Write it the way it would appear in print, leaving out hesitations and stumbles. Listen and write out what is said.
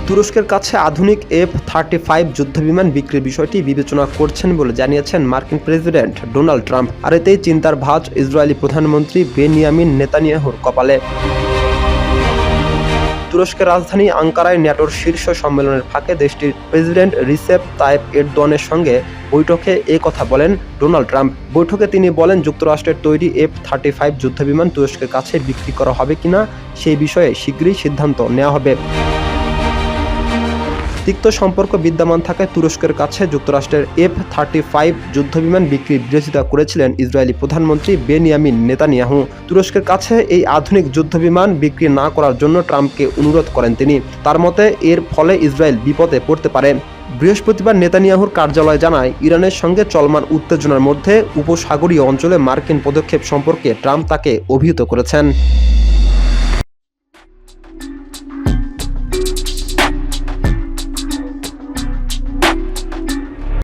তুরস্কের কাছে আধুনিক F-35 যুদ্ধবিমান বিক্রির বিষয়টি বিবেচনা করছেন বলে জানিয়েছেন মার্কিন প্রেসিডেন্ট ডোনাল্ড ট্রাম্প। আর এতেই চিন্তার ভাঁজ ইসরায়েলি প্রধানমন্ত্রী বেনিয়ামিন নেতানিয়াহুর কপালে। তুরস্কের রাজধানী আঙ্কারায় ন্যাটোর শীর্ষ সম্মেলনের ফাঁকে দেশটির প্রেসিডেন্ট রিসেপ তাইপ এরদোয়ানের সঙ্গে বৈঠকে কথা বলেন ডোনাল্ড ট্রাম্প। বৈঠকে তিনি বলেন, যুক্তরাষ্ট্রের তৈরি F-35 যুদ্ধবিমান তুরস্কের কাছে বিক্রি করা হবে কিনা সেই বিষয়ে শীঘ্রই সিদ্ধান্ত নেওয়া হবে। তিক্ত সম্পর্ক বিদ্যমান থাকায় তুরস্কের কাছে যুক্তরাষ্ট্রের F-35 যুদ্ধবিমান বিক্রির বিরোধিতা করেছিলেন ইসরায়েলি প্রধানমন্ত্রী বেনিয়ামিন নেতানিয়াহু। তুরস্কের কাছে এই আধুনিক যুদ্ধবিমান বিক্রি না করার জন্য ট্রাম্পকে অনুরোধ করেন তিনি। তার মতে এর ফলে ইসরায়েল বিপদে পড়তে পারে। বৃহস্পতিবার নেতানিয়াহুর কার্যালয় জানায়, ইরানের সঙ্গে চলমান উত্তেজনার মধ্যে উপসাগরীয় অঞ্চলে মার্কিন পদক্ষেপ সম্পর্কে ট্রাম্প তাকে অভিহিত করেছেন।